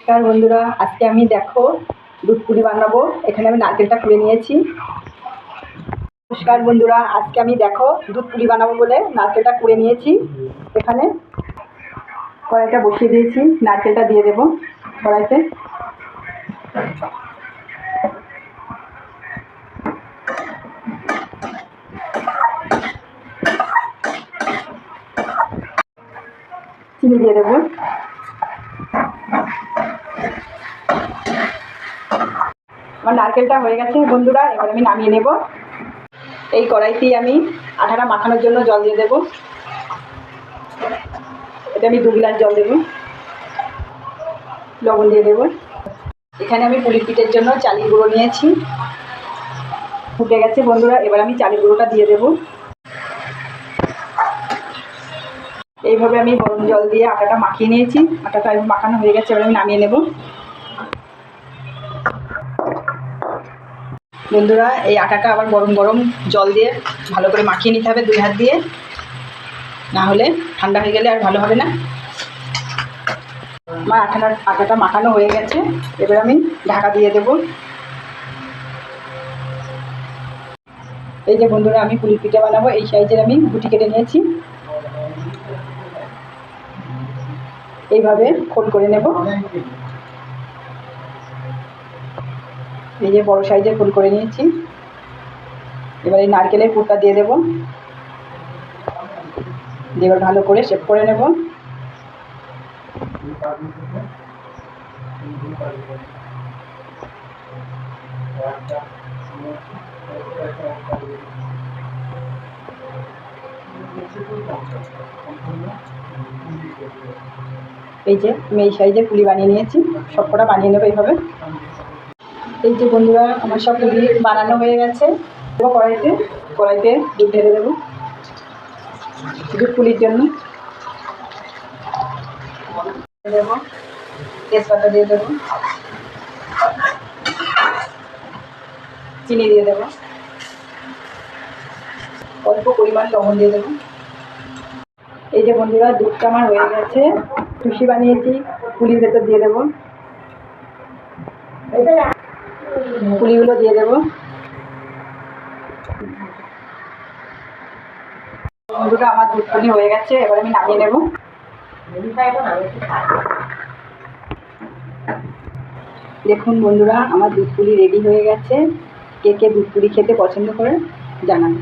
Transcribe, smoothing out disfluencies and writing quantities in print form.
নমস্কার বন্ধুরা, আজকে আমি দেখো দুধ পুলি বানাবো। এখানে আমি নারকেলটা কুড়ে নিয়েছি। নমস্কার বন্ধুরা, আজকে আমি দেখো দুধ পুলি বানাবো বলে নারকেলটা কুড়ে নিয়েছি। এখানে কড়াইটা বসিয়ে দিয়েছি, নারকেলটা দিয়ে দেবো কড়াইতে। চিনি দিয়ে দেবো। আমার নারকেলটা হয়ে গেছে বন্ধুরা, এবার আমি নামিয়ে নেব। এই কড়াইতেই আমি আটাটা মাখানোর জন্য জল দিয়ে দেবো। এটা আমি 2 গ্লাস জল দেবো। লবণ দিয়ে দেবো। এখানে আমি পুলির পিঠের জন্য চালের গুঁড়ো নিয়েছি। ফুটে গেছে বন্ধুরা, এবার আমি চালের গুঁড়োটা দিয়ে দেবো। এইভাবে আমি গরম জল দিয়ে আটাটা মাখিয়ে নিয়েছি। আটাটা মাখানো হয়ে গেছে, এবার আমি নামিয়ে নেব। বন্ধুরা, এই আটাটা আবার গরম গরম জল দিয়ে ভালো করে মাখিয়ে নিতে হবে 2 হাত দিয়ে, না হলে ঠান্ডা হয়ে গেলে আর ভালো হবে না। আমার আটাটা মাখানো হয়ে গেছে, এবার আমি ঢাকা দিয়ে দেব। এই যে বন্ধুরা, আমি পুলি পিঠা বানাবো, এই সাইজের আমি গুটি কেটে নিয়েছি। এইভাবে খোল করে নেব। এই যে বড় সাইজের খোল করে নিয়েছি। এবার এই নারকেলের পুরটা দিয়ে দেবো। এবার ভালো করে শেপ করে নেব। এই যে আমি এই সাইজের পুলি বানিয়ে নিয়েছি, সবকটা বানিয়ে নেবো এইভাবে। এই যে বন্ধুরা, আমার সব পুলি বানানো হয়ে গেছে। কড়াইতে দুধ ঢেলে দেবো দুধ পুলির জন্য। দেবো তেজপাতা দিয়ে দেবো, চিনি দিয়ে দেবো, অল্প পরিমাণ লবণ দিয়ে দেবো। এই যে বন্ধুরা, দুধটা আমার হয়ে গেছে। টুসি বানিয়েছি, পুলির ভেতর দিয়ে দেবো। পুলিগুলো দিয়ে দেবো। বন্ধুরা, আমার দুধ পুলি হয়ে গেছে, এবার আমি নামিয়ে নেব। দেখুন বন্ধুরা, আমার দুধ পুলি রেডি হয়ে গেছে। কে কে দুধ পুলি খেতে পছন্দ করে জানান।